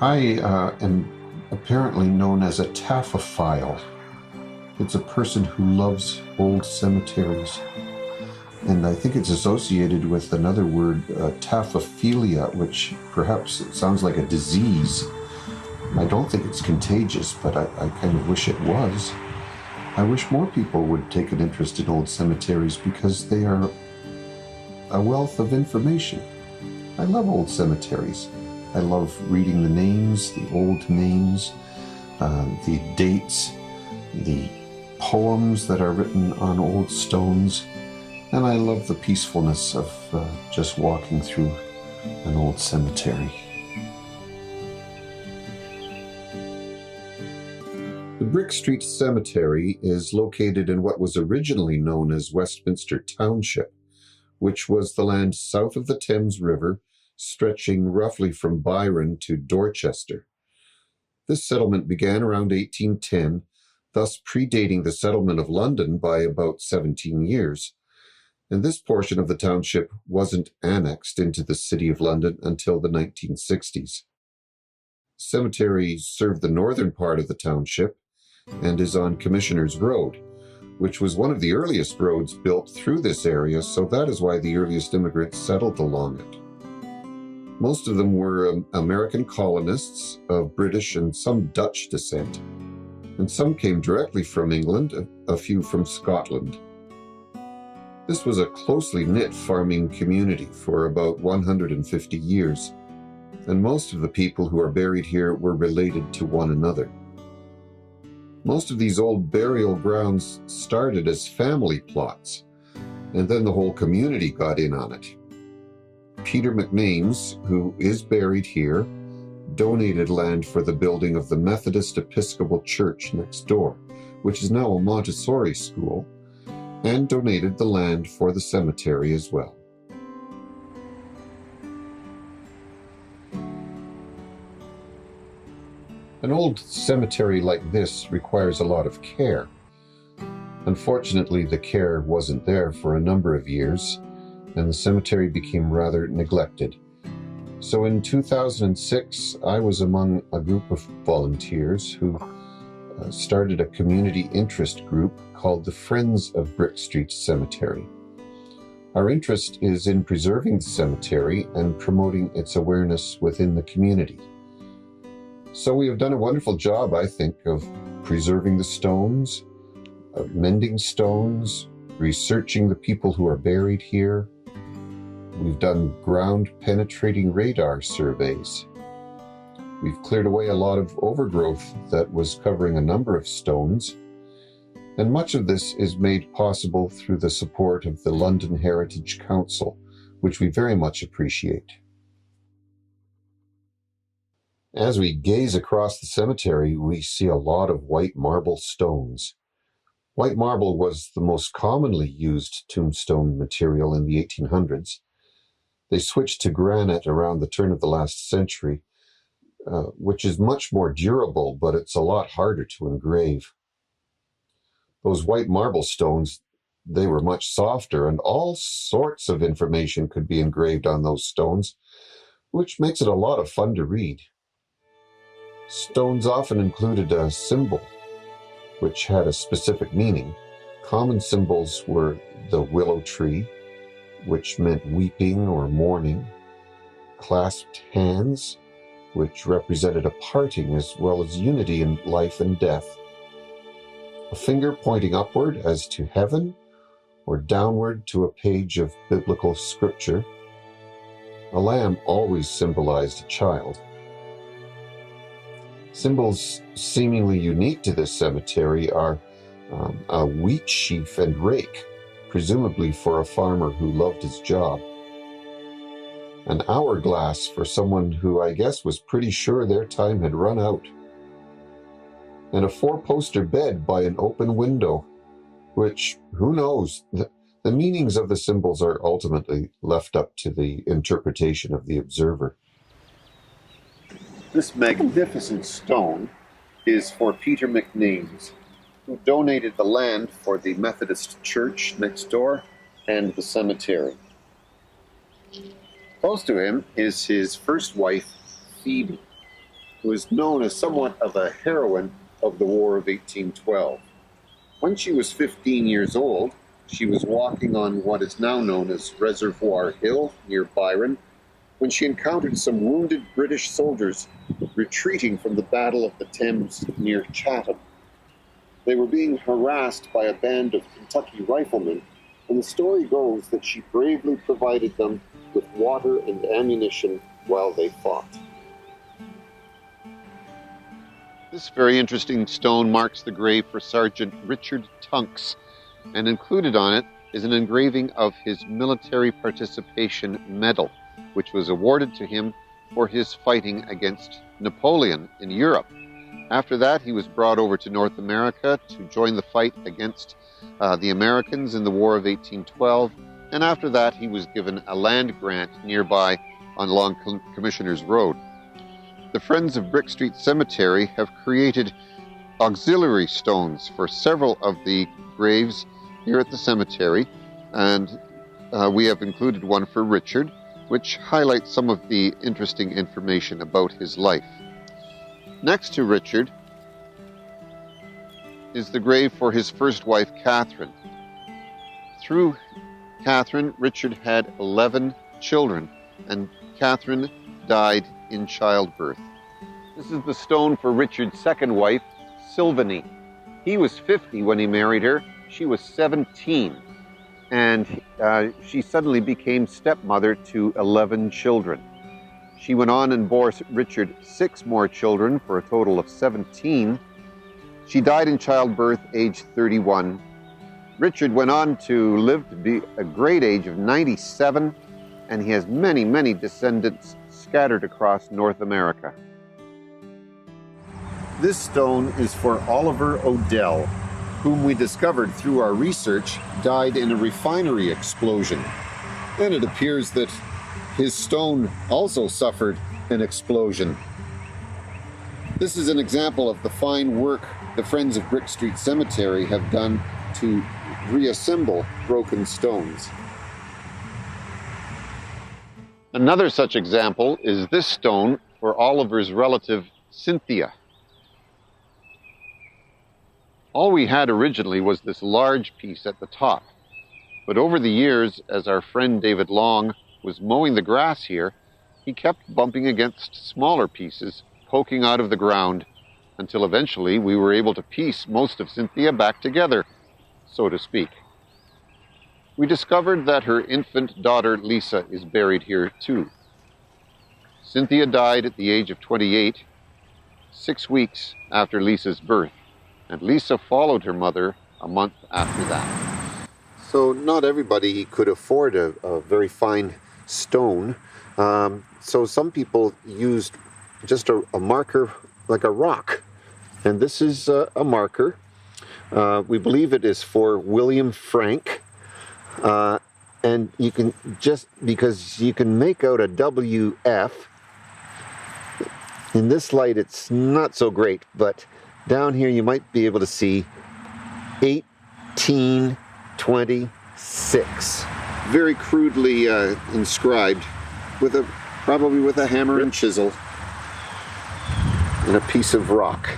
I am apparently known as a taphophile. It's a person who loves old cemeteries. And I think it's associated with another word, taphophilia, which perhaps it sounds like a disease. I don't think it's contagious, but I kind of wish it was. I wish more people would take an interest in old cemeteries because they are a wealth of information. I love old cemeteries. I love reading the names, the old names, the dates, the poems that are written on old stones, and I love the peacefulness of just walking through an old cemetery. The Brick Street Cemetery is located in what was originally known as Westminster Township, which was the land south of the Thames River, stretching roughly from Byron to Dorchester. This settlement began around 1810, thus predating the settlement of London by about 17 years. And this portion of the township wasn't annexed into the City of London until the 1960s. Cemetery served the northern part of the township and is on Commissioners Road, which was one of the earliest roads built through this area, so that is why the earliest immigrants settled along it. Most of them were American colonists of British and some Dutch descent, and some came directly from England, a few from Scotland. This was a closely knit farming community for about 150 years, and most of the people who are buried here were related to one another. Most of these old burial grounds started as family plots, and then the whole community got in on it. Peter McNames, who is buried here, donated land for the building of the Methodist Episcopal Church next door, which is now a Montessori school, and donated the land for the cemetery as well. An old cemetery like this requires a lot of care. Unfortunately, the care wasn't there for a number of years, and the cemetery became rather neglected. So in 2006, I was among a group of volunteers who started a community interest group called the Friends of Brick Street Cemetery. Our interest is in preserving the cemetery and promoting its awareness within the community. So we have done a wonderful job, I think, of preserving the stones, of mending stones, researching the people who are buried here. We've done ground-penetrating radar surveys. We've cleared away a lot of overgrowth that was covering a number of stones, and much of this is made possible through the support of the London Heritage Council, which we very much appreciate. As we gaze across the cemetery, we see a lot of white marble stones. White marble was the most commonly used tombstone material in the 1800s. They switched to granite around the turn of the last century, which is much more durable, but it's a lot harder to engrave. Those white marble stones, they were much softer, and all sorts of information could be engraved on those stones, which makes it a lot of fun to read. Stones often included a symbol, which had a specific meaning. Common symbols were the willow tree, which meant weeping or mourning, clasped hands, which represented a parting as well as unity in life and death, a finger pointing upward as to heaven or downward to a page of biblical scripture. A lamb always symbolized a child. Symbols seemingly unique to this cemetery are a wheat sheaf and rake, presumably for a farmer who loved his job. An hourglass for someone who I guess was pretty sure their time had run out. And a 4-poster bed by an open window, which, who knows, the meanings of the symbols are ultimately left up to the interpretation of the observer. This magnificent stone is for Peter McNames, who donated the land for the Methodist Church next door and the cemetery. Close to him is his first wife, Phoebe, who is known as somewhat of a heroine of the War of 1812. When she was 15 years old, she was walking on what is now known as Reservoir Hill near Byron when she encountered some wounded British soldiers retreating from the Battle of the Thames near Chatham. They were being harassed by a band of Kentucky riflemen, and the story goes that she bravely provided them with water and ammunition while they fought. This very interesting stone marks the grave for Sergeant Richard Tunks, and included on it is an engraving of his Military Participation Medal, which was awarded to him for his fighting against Napoleon in Europe. After that, he was brought over to North America to join the fight against the Americans in the War of 1812, and after that he was given a land grant nearby along Commissioner's Road. The Friends of Brick Street Cemetery have created auxiliary stones for several of the graves here at the cemetery, and we have included one for Richard, which highlights some of the interesting information about his life. Next to Richard is the grave for his first wife, Catherine. Through Catherine, Richard had 11 children, and Catherine died in childbirth. This is the stone for Richard's second wife, Sylvanie. He was 50 when he married her. She was 17. And she suddenly became stepmother to 11 children. She went on and bore Richard 6 more children for a total of 17. She died in childbirth, age 31. Richard went on to live to be a great age of 97, and he has many, many descendants scattered across North America. This stone is for Oliver Odell, whom we discovered through our research died in a refinery explosion. And it appears that his stone also suffered an explosion. This is an example of the fine work the Friends of Brick Street Cemetery have done to reassemble broken stones. Another such example is this stone for Oliver's relative, Cynthia. All we had originally was this large piece at the top, but over the years, as our friend David Long was mowing the grass here, he kept bumping against smaller pieces poking out of the ground until eventually we were able to piece most of Cynthia back together, so to speak. We discovered that her infant daughter Lisa is buried here too. Cynthia died at the age of 28, 6 weeks after Lisa's birth, and Lisa followed her mother a month after that. So not everybody could afford a very fine stone. So some people used just a marker like a rock. And this is a marker. We believe it is for William Frank. And you can just, because you can make out a WF. In this light it's not so great, but down here you might be able to see 1826. Very crudely inscribed with probably with a hammer and chisel and a piece of rock.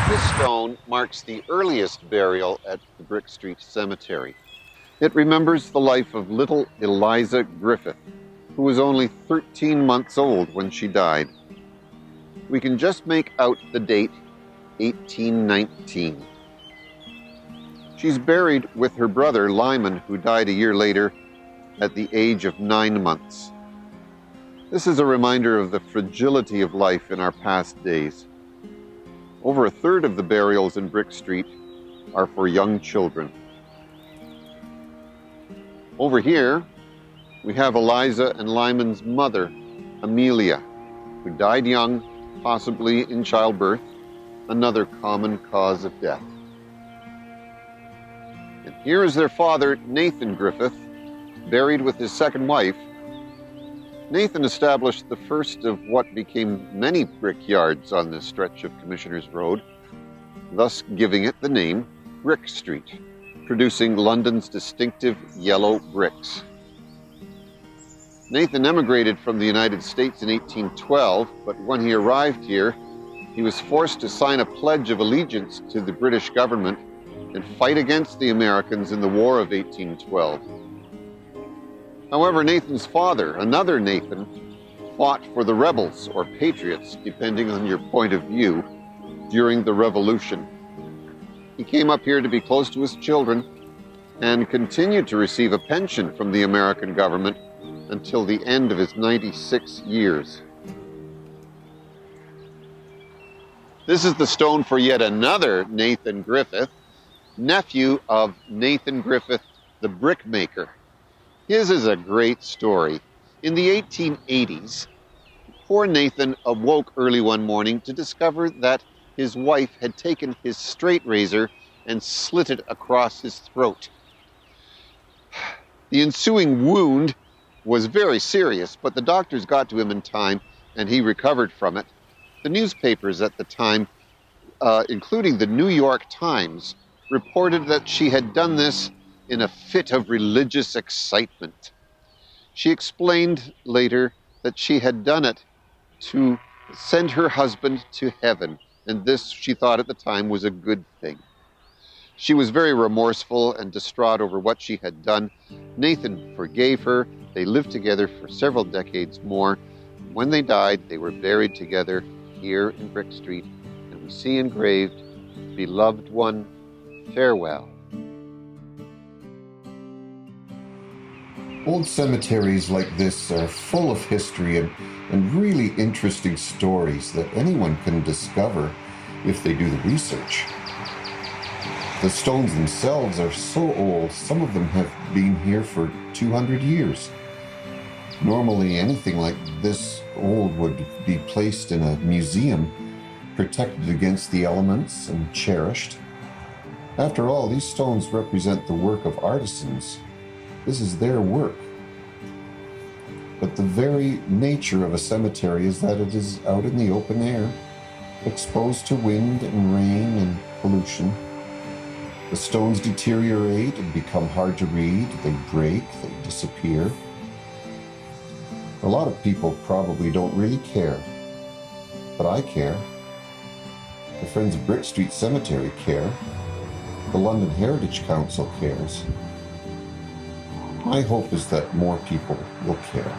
This stone marks the earliest burial at the Brick Street Cemetery. It remembers the life of little Eliza Griffith, who was only 13 months old when she died. We can just make out the date, 1819. She's buried with her brother Lyman, who died a year later at the age of 9 months. This is a reminder of the fragility of life in our past days. Over a third of the burials in Brick Street are for young children. Over here, we have Eliza and Lyman's mother, Amelia, who died young, possibly in childbirth, another common cause of death. And here is their father, Nathan Griffith, buried with his second wife. Nathan established the first of what became many brickyards on this stretch of Commissioner's Road, thus giving it the name Brick Street, producing London's distinctive yellow bricks. Nathan emigrated from the United States in 1812, but when he arrived here, he was forced to sign a pledge of allegiance to the British government and fight against the Americans in the War of 1812. However, Nathan's father, another Nathan, fought for the rebels or patriots, depending on your point of view, during the Revolution. He came up here to be close to his children and continued to receive a pension from the American government until the end of his 96 years. This is the stone for yet another Nathan Griffith, nephew of Nathan Griffith, the brickmaker. His is a great story. In the 1880s, poor Nathan awoke early one morning to discover that his wife had taken his straight razor and slit it across his throat. The ensuing wound was very serious, but the doctors got to him in time and he recovered from it. The newspapers at the time, including the New York Times, reported that she had done this in a fit of religious excitement. She explained later that she had done it to send her husband to heaven, and this, she thought at the time, was a good thing. She was very remorseful and distraught over what she had done. Nathan forgave her. They lived together for several decades more. When they died, they were buried together here in Brick Street, and we see engraved, "Beloved one, farewell." Old cemeteries like this are full of history and really interesting stories that anyone can discover if they do the research. The stones themselves are so old, some of them have been here for 200 years. Normally, anything like this old would be placed in a museum, protected against the elements and cherished. After all, these stones represent the work of artisans. This is their work. But the very nature of a cemetery is that it is out in the open air, exposed to wind and rain and pollution. The stones deteriorate and become hard to read, they break, they disappear. A lot of people probably don't really care, but I care. The Friends of Brick Street Cemetery care. The London Heritage Council cares. My hope is that more people will care.